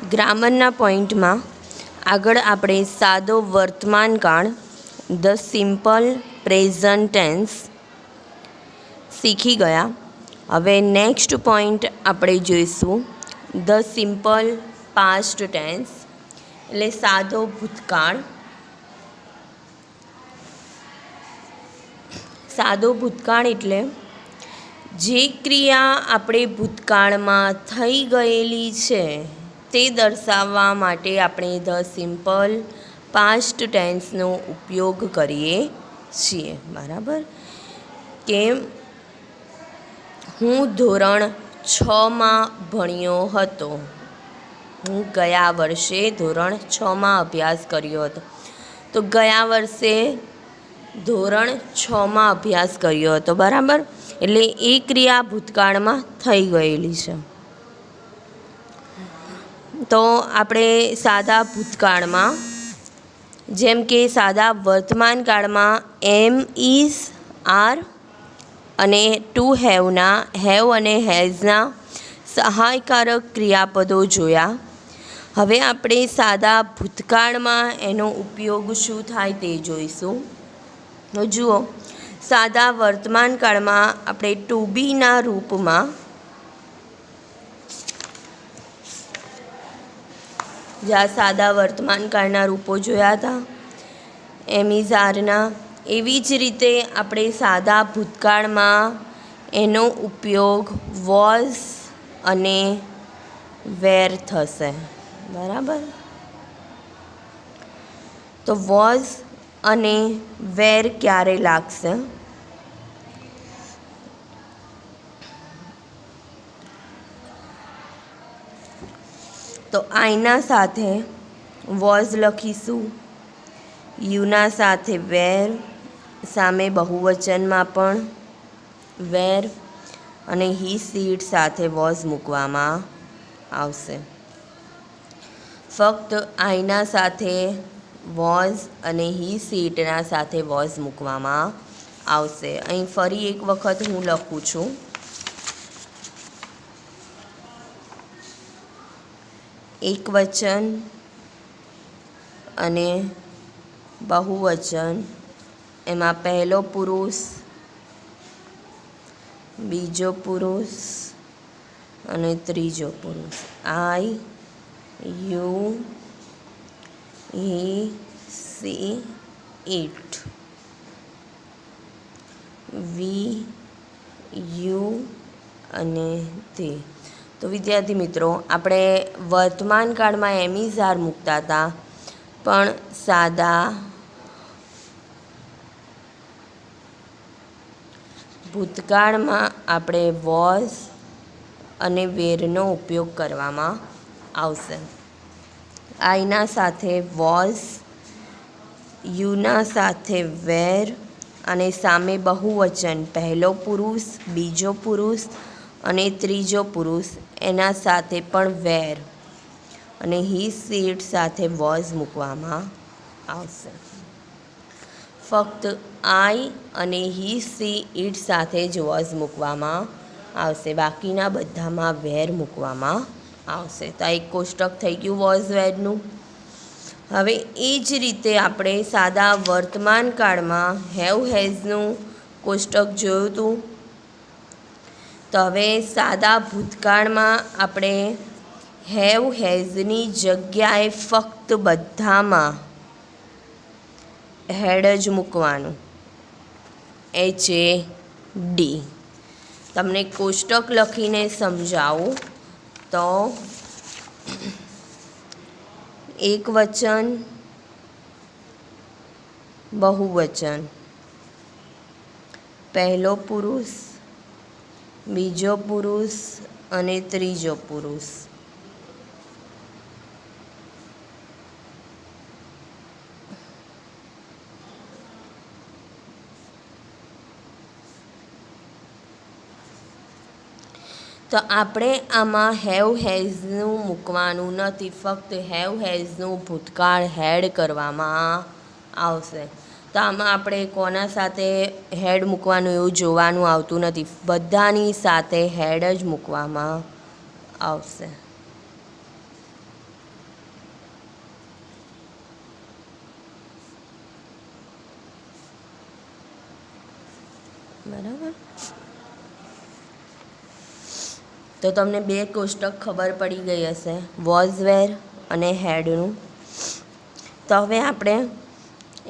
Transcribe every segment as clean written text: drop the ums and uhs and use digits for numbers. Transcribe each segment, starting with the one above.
ગ્રામરના પોઈન્ટમાં આગળ આપણે સાદો વર્તમાનકાળ ધ સિમ્પલ પ્રેઝન્ટ ટેન્સ શીખી ગયા. હવે નેક્સ્ટ પોઈન્ટ આપણે જોઈશું ધ સિમ્પલ પાસ્ટ ટેન્સ એટલે સાદો ભૂતકાળ. સાદો ભૂતકાળ એટલે જે ક્રિયા આપણે ભૂતકાળમાં થઈ ગયેલી છે તે દર્શાવવા માટે આપણે ધ સિમ્પલ પાસ્ટ ટેન્સનો ઉપયોગ કરીએ છીએ. બરાબર. કે હું ધોરણ 6માં ભણ્યો હતો. હું ગયા વર્ષે ધોરણ 6માં અભ્યાસ કર્યો હતો. તો ગયા વર્ષે ધોરણ 6માં અભ્યાસ કર્યો હતો. બરાબર. એટલે એ ક્રિયા ભૂતકાળમાં થઈ ગયેલી છે. તો આપણે સાદા ભૂતકાળમાં જેમ કે સાદા વર્તમાન કાળમાં એમ, ઇઝ, આર અને ટુ હેવના હેવ અને હેઝના સહાયકારક ક્રિયાપદો જોયા. હવે આપણે સાદા ભૂતકાળમાં એનો ઉપયોગ શું થાય તે જોઈશું. તો જુઓ, સાદા વર્તમાન કાળમાં આપણે ટુ બીના રૂપમાં જ્યાં સાદા વર્તમાન કાળના રૂપો જોયા હતા એમ, ઇઝ, આરના, એવી જ રીતે આપણે સાદા ભૂતકાળમાં એનો ઉપયોગ વોઝ અને વેર થશે. બરાબર. તો વોઝ અને વેર ક્યારે લાગશે? તો આઈના સાથે વોઝ લખીશું, યુના સાથે વેર, સામે બહુવચનમાં પણ વેર અને હી સીટ સાથે વોઝ મૂકવામાં આવશે. ફક્ત આઈના સાથે વોઝ અને હી સીટના સાથે વોઝ મૂકવામાં આવશે. અહીં ફરી એક વખત હું લખું છું. એકવચન અને બહુવચન, એમાં પહેલો પુરુષ, બીજો પુરુષ અને ત્રીજો પુરુષ. I, you, he, she, it. We, you અને તે. તો વિદ્યાર્થી મિત્રો, આપણે વર્તમાન કાળમાં એમ, ઇઝ, આર મૂકતા હતા, પણ સાદા ભૂતકાળમાં આપણે વોઝ અને વેરનો ઉપયોગ કરવામાં આવશે. આઈના સાથે વોઝ, યુના સાથે વેર અને સામે બહુવચન, પહેલો પુરુષ, બીજો પુરુષ અને ત્રીજો પુરુષ, એના સાથે પણ વેર અને હી સીટ સાથે વોઝ મૂકવામાં આવશે. ફક્ત આઈ અને હી, સી, ઇટ સાથે જ વોઝ મૂકવામાં આવશે. બાકીના બધામાં વેર મૂકવામાં આવશે. તો આ એક કોષ્ટક થઈ ગયું વોઝ વેરનું. હવે એ જ રીતે આપણે સાદા વર્તમાન કાળમાં હેવ હેઝનું કોષ્ટક જોયું હતું. તો હવે સાદા ભૂતકાળમાં આપણે હેવ હેઝની જગ્યાએ ફક્ત બધામાં હેડ જ મૂકવાનું. HAD. તમને કોષ્ટક લખીને સમજાવું તો એકવચન, બહુવચન, પહેલો પુરુષ, બીજો પુરુષ અને ત્રીજો પુરુષ. તો આપણે આમાં હેવ હેઝનું મૂકવાનું નથી, ફક્ત હેવ હેઝનું ભૂતકાળ હેડ કરવામાં આવશે. તો આમાં આપણે કોના સાથે હેડ મૂકવાનું એવું જોવાનું આવતું નથી, બધાની સાથે હેડ જ મૂકવામાં આવશે. બરાબર. તો તમને બે કોષ્ટક ખબર પડી ગઈ હશે, વોઝ વેર અને હેડનું. તો હવે આપણે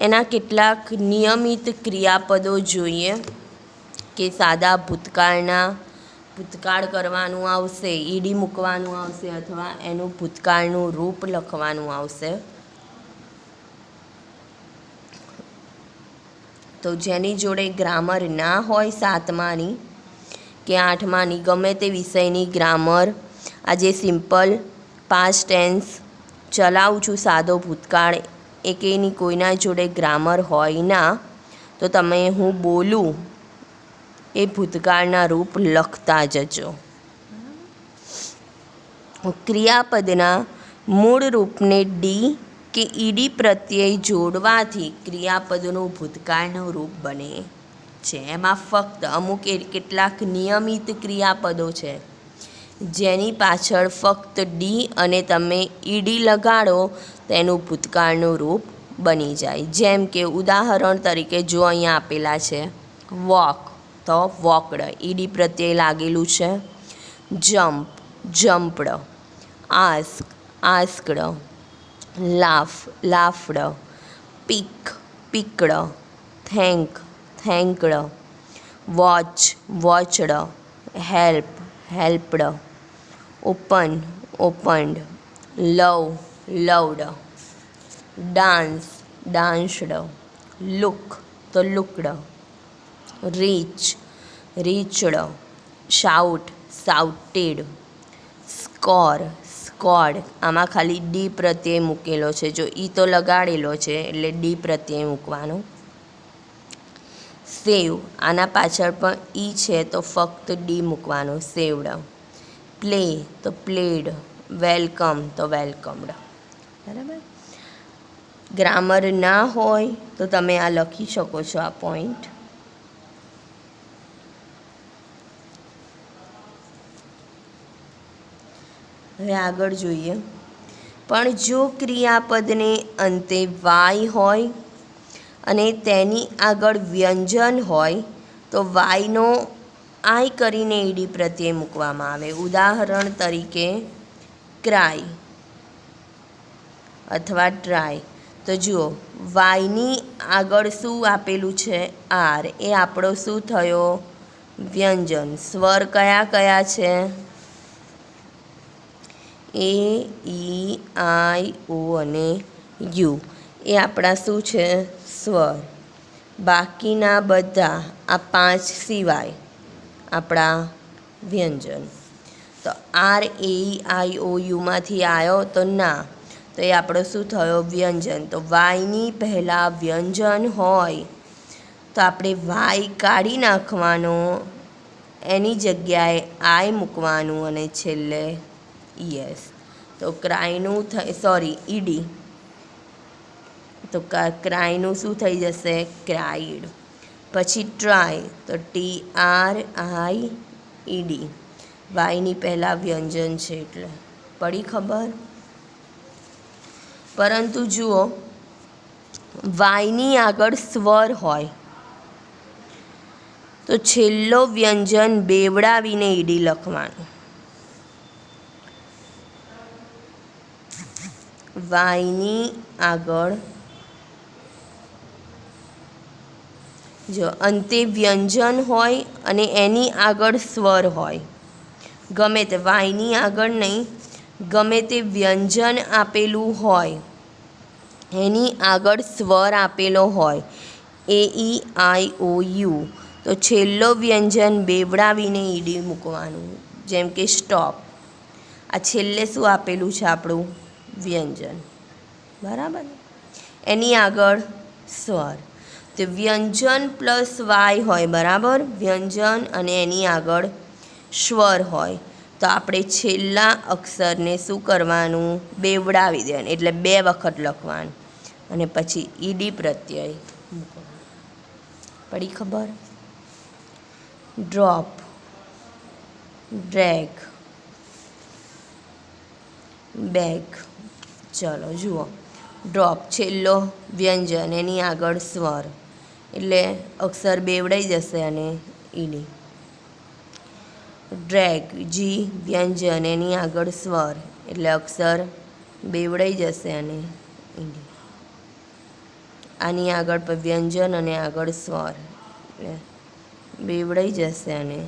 એના કેટલાક નિયમિત ક્રિયાપદો જોઈએ કે સાદા ભૂતકાળ કરવાનું આવશે, ઈડી મૂકવાનું આવશે અથવા એનું ભૂતકાળનું રૂપ લખવાનું આવશે. તો જેની જોડે ગ્રામર ના હોય 7માની કે 8માની ગમે તે વિષયની ગ્રામર, આજે સિમ્પલ પાસ્ટ ટેન્સ ચલાવું છું, સાદો ભૂતકાળ, એકેયની કોઈના જોડે ગ્રામર હોય ના, તો તમે હું બોલું એ ભૂતકાળના રૂપ લખતા જજો. ક્રિયાપદના મૂળ રૂપને ડી કે ઈડી પ્રત્યય જોડવાથી ક્રિયાપદનું ભૂતકાળનું રૂપ બને છે. એમાં ફક્ત અમુક કેટલાક નિયમિત ક્રિયાપદો છે જેની પાછળ ફક્ત ડી અને તમે ઈડી લગાડો તો એનું ભૂતકાળનું રૂપ બની જાય. જેમ કે ઉદાહરણ તરીકે જો અહીંયા આપેલા છે વોક, તો વોકડ ઈડી પ્રત્યય લાગેલું છે. Jump, jumped. Ask, asked. Laugh, laughed. Pick, picked. Thank, thanked. Watch, watched. Help, helped. Open, opened. Love, loved. Dance, danced. Look, તો looked. Reach, reached. Shout, shouted. Score, scored. આમાં ખાલી D પ્રત્યય મૂકેલો છે, જો ઈ તો લગાડેલો છે એટલે ડી પ્રત્યય મૂકવાનો. સેવ, આના પાછળ પણ ઈ છે તો ફક્ત ડી મૂકવાનો, સેવડ. પ્લે, તો પ્લેડ. વેલકમ, તો વેલકમડ. બરાબર. ગ્રામર ના હોય તો તમે આ લખી શકો છો, આ પોઈન્ટ. હવે આગળ જોઈએ. પણ જો ક્રિયાપદને અંતે વાય હોય અને તેની આગળ વ્યંજન હોય તો વાયનો આઈ કરીને ઈડી પ્રત્યય મૂકવામાં આવે. ઉદાહરણ તરીકે ક્રાય અથવા ટ્રાય. તો જુઓ, વાયની આગળ શું આપેલું છે? આર. એ આપણો શું થયો? વ્યંજન. સ્વર કયા કયા છે? એ, ઈ, આઈ, ઓ અને યુ. એ આપણા શું છે? સ્વર. બાકીના બધા આ 5 સિવાય આપણા વ્યંજન. તો આર, એ, આઈ, ઓ, યુમાંથી આવ્યો તો ના, તો એ આપણો શું થયો? વ્યંજન. તો વાયની પહેલાં વ્યંજન હોય તો આપણે વાય કાઢી નાખવાનો, એની જગ્યાએ આઈ મૂકવાનું અને છેલ્લે યસ. તો ક્રાયનું ઈડી, તો ક્રાયનું શું થઈ જશે? ક્રાઇડ. પછી ટ્રાય, તો TRIED. વાયની પહેલાં વ્યંજન છે એટલે પડી ખબર. પરંતુ જુઓ, વાયની આગળ સ્વર હોય તો છેલ્લો વ્યંજન બેવડાવીને ઈડી લખવાનું. વાયની આગળ જો અંતે વ્યંજન હોય અને એની આગળ સ્વર હોય, ગમે તે વાયની આગળ નહીં, ગમે તે વ્યંજન આપેલું હોય, એની આગળ સ્વર આપેલો હોય, AEIOU, તો છેલ્લો વ્યંજન બેવડાવીને ઈડી મૂકવાનું. જેમ કે સ્ટોપ. આ છેલ્લે શું આપેલું છે? આપણું વ્યંજન. બરાબર. એની આગળ સ્વર. તો વ્યંજન પ્લસ વાય હોય, બરાબર. વ્યંજન અને એની આગળ સ્વર હોય તો આપણે છેલ્લા અક્ષરને શું કરવાનું? બેવડાવી દેવાનું, એટલે 2 વખત લખવાનું અને પછી ઈડી પ્રત્યય મૂકવાનું. પડી ખબર? Drop, drag, bag. ચલો જુઓ, ડ્રોપ છેલ્લો વ્યંજન, એની આગળ સ્વર. એટલે અક્ષર બેવડાઈ જશે અને ઈડી. ડ્રેગ જી વ્યંજન એની આગળ સ્વર એટલે અક્ષર બેવડાઈ જશે અને ઈડી. આની આગળ વ્યંજન અને આગળ સ્વર એટલે બેવડાઈ જશે અને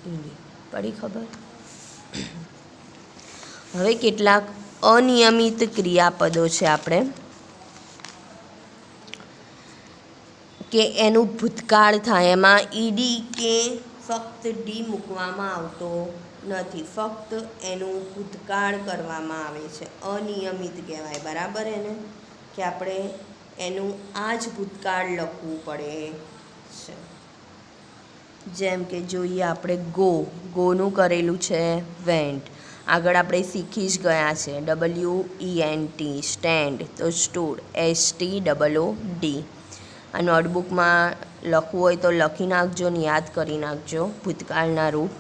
ઈડી. પડી ખબર? હવે કેટલાક અનિયમિત ક્રિયાપદો છે આપણે કે એનું ભૂતકાળ થાય, એમાં ઈડી કે ફક્ત ડી મૂકવામાં આવતો નથી, ફક્ત એનું ભૂતકાળ કરવામાં આવે છે. અનિયમિત કહેવાય, બરાબર? એને કે આપણે એનું આ જ ભૂતકાળ લખવું પડે છે. જેમ કે જોઈએ આપણે ગોનું કરેલું છે વેન્ટ. આગળ આપણે શીખી જ ગયા છે WENT. સ્ટેન્ડ તો સ્ટૂડ, STOOD. આ નોટબુકમાં લખવું હોય તો લખી નાખજો ને યાદ કરી નાખજો ભૂતકાળના રૂપ.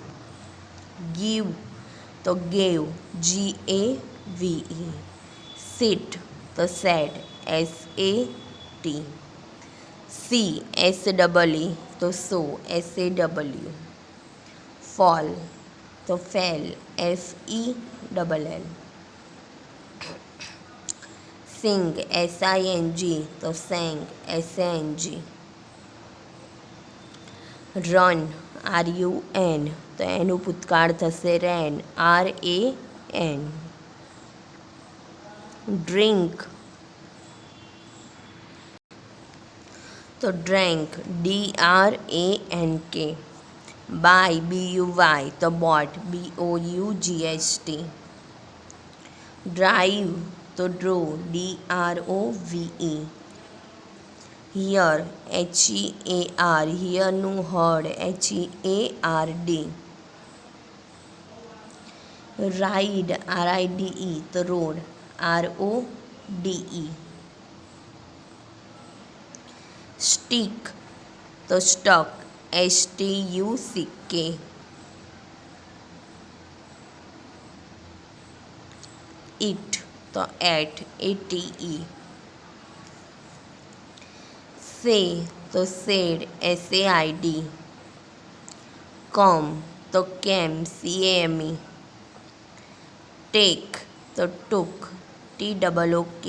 ગીવ તો ગેવ, GAVE. સિટ તો સેટ, SAT. SEE તો સો, SAW. ફોલ તો ફેલ, FELL. સિંગ SING તો સેંગ, SANG. રન RUN તો એનું ભૂતકાળ થશે રેન, RAN. ડ્રિંક તો ડ્રેન્ક, DRANK. બાય BUY તો બોટ, BOUGHT. ડ્રાઈવ તો ડ્રો, DROVE. હિયર HEAR, હિયરનું હર્ડ, HEARD. રાઈડ RIDE તો રોડ, RODE. સ્ટીક તો સ્ટક, STUCK. ઇટ તો એટ, ATE. સે તો સેડ, SAID. કમ તો કેમ, CAME. ટેક તો ટુક, TOOK.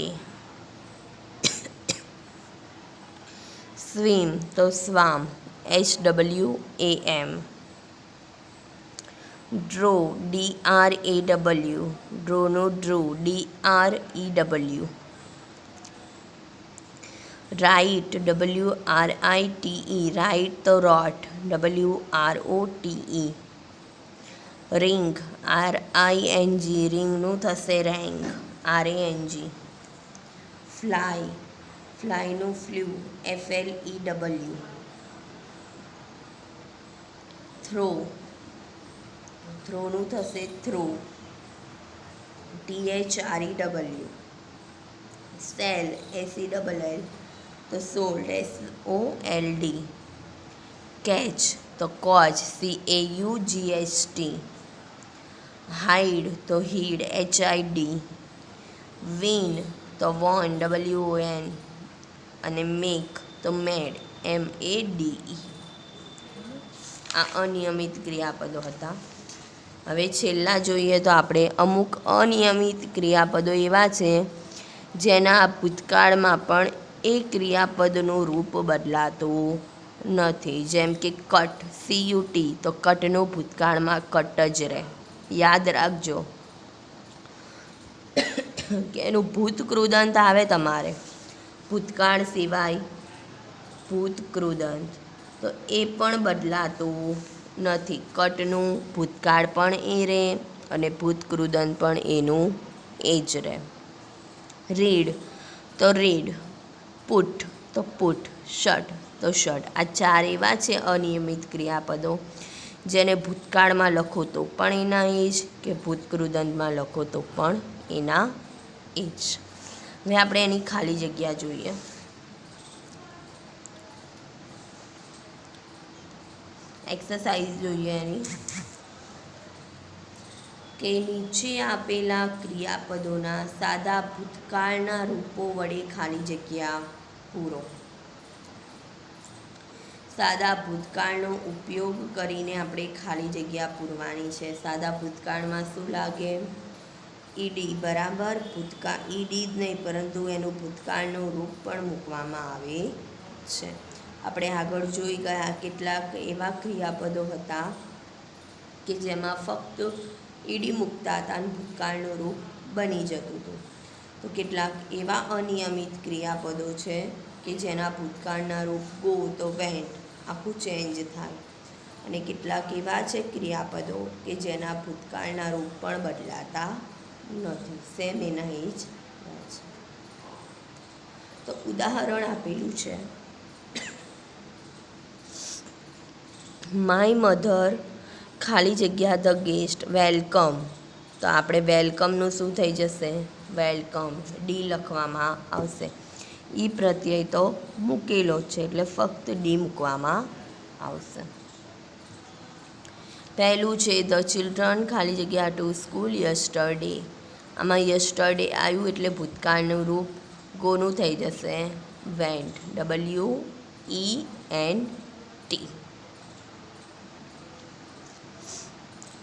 સ્વિમ તો સ્વામ, SWAM. ડ્રો DRAW, ડ્રોનું drew, DREW. Write WRITE, write તો રોટ, WROTE. રિંગ RING, રિંગનું થશે રેંગ, RANG. ફ્લાય, ફ્લાયનું ફ્લ્યુ, FLEW. થ્રો, થ્રોનું થશે થ્રો, THREW. સેલ SELL તો સોલ્ડ, SOLD. કેચ તો કોચ, CAUGHT. હાઈડ તો હીડ, HID. વિન તો વોન, WON. અને મેક તો મેડ, MADE. આ અનિયમિત ક્રિયાપદો હતા. હવે છેલ્લા જોઈએ તો આપણે અમુક અનિયમિત ક્રિયાપદો એવા છે જેના ભૂતકાળમાં પણ એ ક્રિયાપદનું રૂપ બદલાતું નથી. જેમ કે કટ, CUT તો કટનું ભૂતકાળમાં કટ જ રહે. યાદ રાખજો કે એનું ભૂતકૃદંત આવે તમારે, ભૂતકાળ સિવાય ભૂતકૃદંત તો એ પણ બદલાતું નથી. કટનું ભૂતકાળ પણ એ રહે અને ભૂતકૃદંત પણ એનું એ જ રહે. રીડ તો રીડ, પુટ તો પુટ, શટ તો શટ. આ ચાર એવા છે અનિયમિત ક્રિયાપદો જેને ભૂતકાળમાં લખો તો પણ એના એ જ, કે ભૂતકૃદંતમાં લખો તો પણ એના એ જ. હવે આપણે એની ખાલી જગ્યા જોઈએ. એક્સરસાઇઝ જોઈએ એની કે નીચે આપેલા ક્રિયાપદોના સાદા ભૂતકાળના રૂપો વડે ખાલી જગ્યા પૂરો. સાદા ભૂતકાળનો ઉપયોગ કરીને આપણે ખાલી જગ્યા પૂરવાની છે. સાદા ભૂતકાળમાં શું લાગે? ઈડી. બરાબર. ભૂતકાળ ઈડી જ નહીં પરંતુ એનું ભૂતકાળનું રૂપ પણ મૂકવામાં આવે છે. આપણે આગળ જોઈ ગયા કેટલાક એવા ક્રિયાપદો હતા કે જેમાં ફક્ત ઈડી મૂકતા હતા અને ભૂતકાળનું રૂપ બની જતું હતું. તો કેટલાક એવા અનિયમિત ક્રિયાપદો છે કે જેના ભૂતકાળના રૂપ ગો તો વેન્ટ આખું ચેન્જ થાય, અને કેટલાક એવા છે ક્રિયાપદો કે જેના ભૂતકાળના રૂપ પણ બદલાતા નથી. સેમ એના એ જ છે. તો ઉદાહરણ આપેલું છે, માય મધર ખાલી જગ્યા ધ ગેસ્ટ વેલકમ. તો આપણે વેલકમનું શું થઈ જશે? વેલકમ. ડી લખવામાં આવશે. ઈ પ્રત્યય તો મૂકેલો છે એટલે ફક્ત ડી મૂકવામાં આવશે. પહેલું છે ધ ચિલ્ડ્રન ખાલી જગ્યા ટુ સ્કૂલ યસ્ટરડે. આમાં યસ્ટરડે આવ્યું એટલે ભૂતકાળનું રૂપ ગોનું થઈ જશે વેન્ટ. WENT.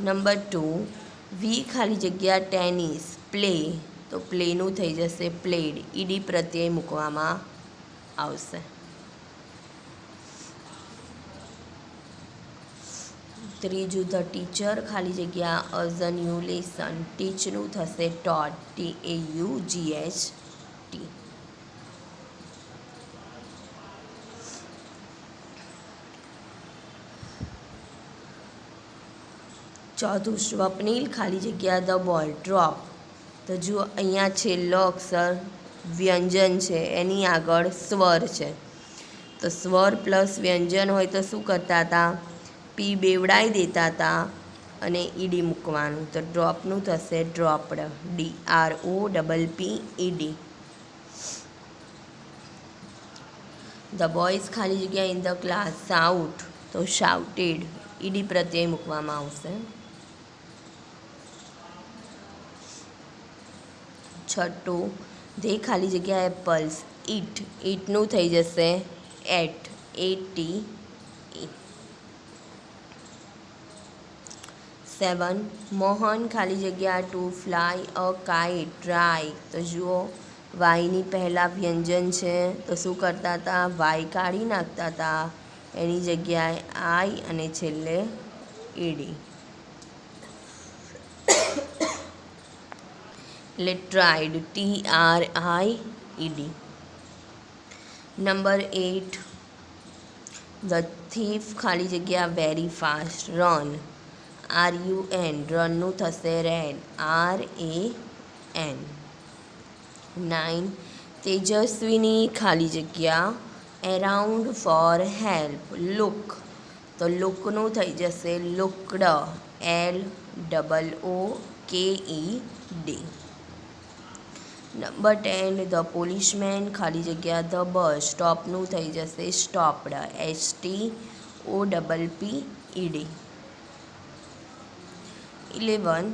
નંબર 2 વી ખાલી જગ્યા ટેનિસ પ્લે. તો પ્લેનું થઈ જશે પ્લેડ. ઈડી પ્રત્યય મૂકવામાં આવશે. ત્રીજું ધ ટીચર ખાલી જગ્યા અઝ અ ન્યૂ લેસન. ટીચનું થશે ટોટ. TAUGHT. ચોથું સ્વપ્નિલ ખાલી જગ્યા ધ બોલ ડ્રોપ. તો જુઓ અહીંયા છેલ્લો અક્ષર વ્યંજન છે, એની આગળ સ્વર છે. તો સ્વર પ્લસ વ્યંજન હોય તો શું કરતા હતા? પી બેવડાઈ દેતા હતા અને ઈડી મૂકવાનું. તો ડ્રોપનું થશે ડ્રોપ્ડ. DROPPED. ધ બોયઝ ખાલી જગ્યા ઇન ધ ક્લાસ શાઉટ. તો શાઉટેડ. ઈડી પ્રત્યય મૂકવામાં આવશે. છઠ્ઠું ધે ખાલી જગ્યા એપલ્સ ઈટ. ઈટનું થઈ જશે એટ. ATE. 7 મોહન ખાલી જગ્યા ટુ ફ્લાય અ કાઇટ ટ્રાય. તો જુઓ વાયની પહેલાં વ્યંજન છે તો શું કરતા હતા? વાય કાઢી નાખતા હતા, એની જગ્યાએ આઈ અને છેલ્લે ઈડી. એટલે tried. TRIED. Number 8 the thief ખાલી જગ્યા વેરી ફાસ્ટ રન. RUN. રનનું થશે રેન. RAN. 9 તેજસ્વીની ખાલી જગ્યા એરાઉન્ડ ફોર હેલ્પ લુક. તો લુકનું થઈ જશે looked. LOOKED. Number 10 the policeman ખાલી જગ્યા ધ બસ. સ્ટોપનું થઈ જશે સ્ટોપ્ડ. STOPPED. 11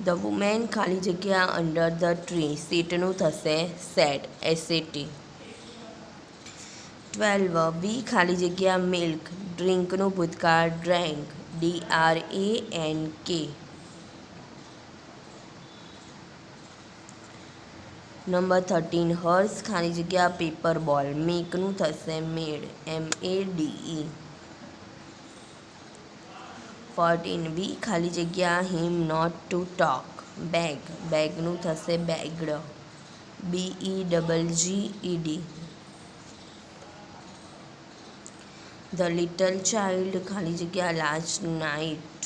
ધ વુમેન ખાલી જગ્યા અંડર ધ ટ્રી. સીટનું થશે સેટ. SAT. 12 વી ખાલી જગ્યા મિલ્ક. ડ્રિંકનું ભૂતકાળ ડ્રેન્ક. DRANK. નંબર 13 હર્સ ખાલી જગ્યા પેપર બોલ. મેકનું થશે મેડ. MADE. 14 વી ખાલી જગ્યા હિમ નોટ ટુ ટોક બેગ. બેગનું થશે બેગ્ડ. BEGGED. ધ લિટલ ચાઇલ્ડ ખાલી જગ્યા લાસ્ટ નાઇટ.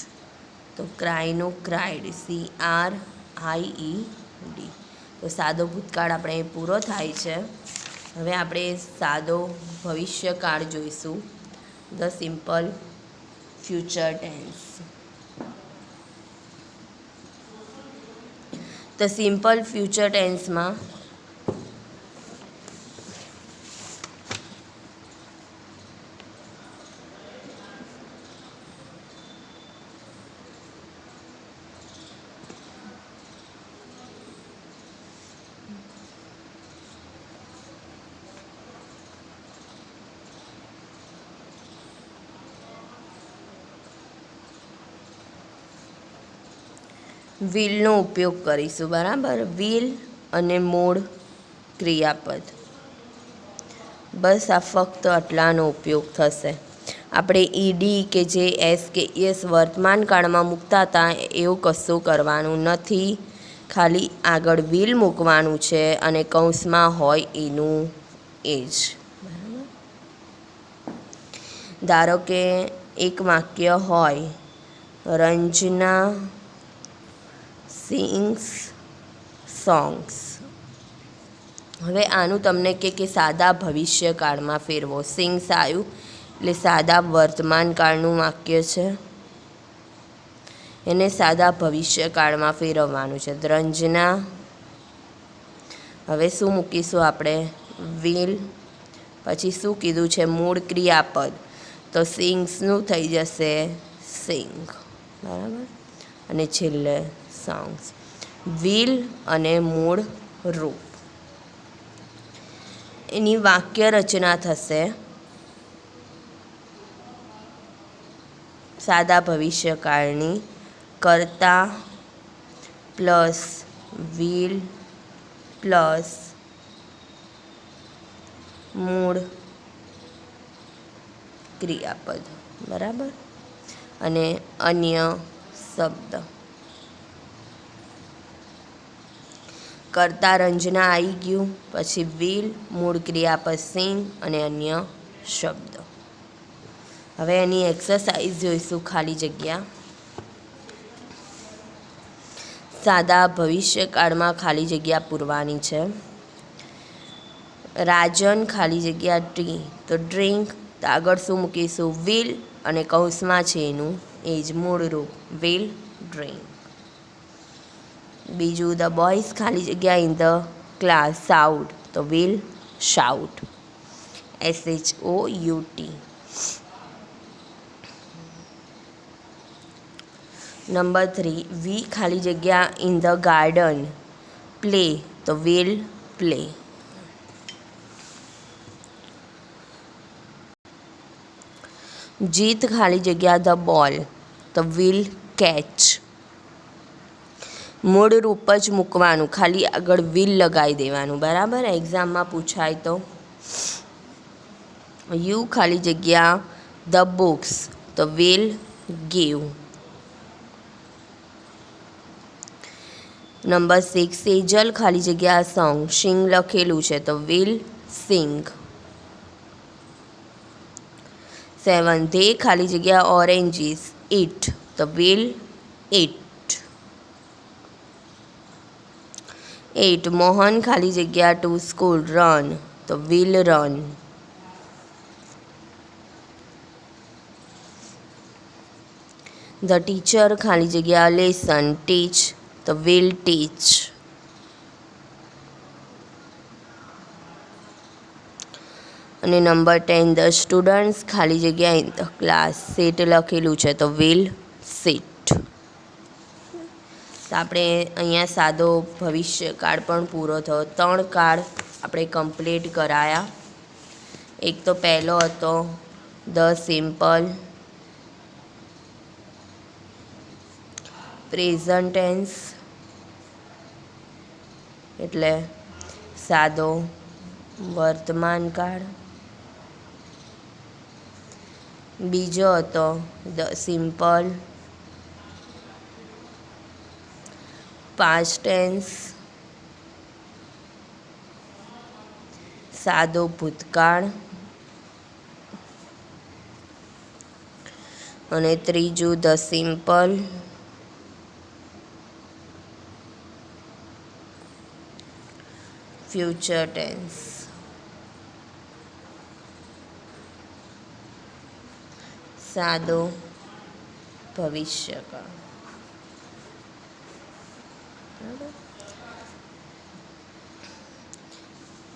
તો ક્રાયનો ક્રાઇડ. CRIED. તો સાદો ભૂતકાળ આપણે પૂરો થાય છે. હવે આપણે સાદો ભવિષ્યકાળ જોઈશું. The simple future tense. તો સિમ્પલ ફ્યુચર ટેન્સમાં વિલનો ઉપયોગ કરીશું, બરાબર. વિલ અને મૂળ ક્રિયાપદ, બસ આ ફક્ત આટલાનો ઉપયોગ થશે. આપણે ઈડી કે જે એસ કે એસ વર્તમાન કાળમાં મૂકતા હતા એવું કશું કરવાનું નથી. ખાલી આગળ વિલ મૂકવાનું છે અને કૌંસમાં હોય એનું એ જ, બરાબર. ધારો કે એક વાક્ય હોય, રંજના સિંગ્સ સોંગ્સ. હવે આનું તમને કે સાદા ભવિષ્યકાળમાં ફેરવો. સિંગ્સ આવ્યું એટલે સાદા વર્તમાન કાળનું વાક્ય છે, એને સાદા ભવિષ્યકાળમાં ફેરવવાનું છે. રંજના, હવે શું મૂકીશું આપણે? વિલ. પછી શું કીધું છે? મૂળ ક્રિયાપદ. તો સિંગ્સનું થઈ જશે સિંગ, બરાબર. અને છેલ્લે સોંગ્સ. વિલ અને મૂળ રૂપ, એની વાક્ય રચના થશે સાદા ભવિષ્યકાળની. કર્તા પ્લસ વિલ પ્લસ મૂળ ક્રિયાપદ, બરાબર. અને અન્ય શબ્દ. કર્તા રંજના આવી ગયું, પછી વિલ, મૂળ ક્રિયાપદ સિંગ અને અન્ય શબ્દ. હવે એની એક્સરસાઇઝ જોઈશું. ખાલી જગ્યા. સાદા ભવિષ્યકાળમાં ખાલી જગ્યા પૂરવાની છે. રાજન ખાલી જગ્યા ટી, તો ડ્રિંક. તો આગળ શું મૂકીશું? વિલ અને કૌંસમાં છે એનું એ જ મૂળ રૂપ, વિલ ડ્રિંક. બીજું ધ બોયઝ ખાલી જગ્યા ઇન ધ ક્લાસ શાઉટ, તો વિલ શાઉટ, SHOUT. નંબર 3, વી ખાલી જગ્યા ઇન ધ ગાર્ડન પ્લે, તો વિલ પ્લે. જીત ખાલી જગ્યા ધ બોલ, તો વિલ કેચ. મૂળ રૂપ જ મૂકવાનું, ખાલી આગળ વિલ લગાવી દેવાનું, બરાબર. એક્ઝામમાં પૂછાય તો. યુ ખાલી જગ્યા ધ બુક્સ, તો વિલ ગીવ. નંબર 6, સેજલ ખાલી જગ્યા સોંગ, સિંગ લખેલું છે તો વિલ સિંગ. 7, ધે ખાલી જગ્યા ઓરેન્જીસ ઇટ, તો વિલ ઇટ. 8, મોહન ખાલી જગ્યા ટુ સ્કૂલ રન, તો વિલ રન. 'ધ ટીચર ખાલી જગ્યા લેસન ટીચ, તો વિલ ટીચ. અને નંબર 10, ધ સ્ટુડન્ટ્સ ખાલી જગ્યા ઇન ધ ક્લાસ સીટ લખેલું છે તો વિલ સીટ. તો આપણે અહીંયા સાદો ભવિષ્યકાળ પણ પૂરો થયો. 3 કાળ આપણે કમ્પ્લીટ કરાયા. એક તો પહેલો હતો ધ સિમ્પલ પ્રેઝન્ટ ટેન્સ, એટલે સાદો વર્તમાન કાળ. બીજો હતો ધ સિમ્પલ પાસ્ટ ટેન્સ, સાદો ભૂતકાળ. અને ત્રીજું ધ સિમ્પલ ફ્યુચર ટેન્સ, સાદો ભવિષ્યકાળ.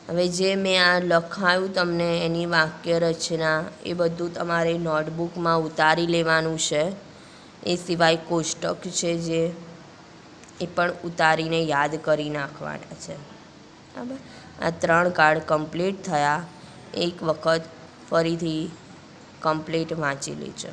હવે જે મેં આ લખાયું તમને એની વાક્ય રચના એ બધું તમારે નોટબુકમાં ઉતારી લેવાનું છે. એ સિવાય કોષ્ટક છે જે એ પણ ઉતારીને યાદ કરી નાખવાના છે, બરાબર. આ 3 કાર્ડ કમ્પ્લીટ થયા. એક વખત ફરીથી કમ્પ્લીટ વાંચી લેજો.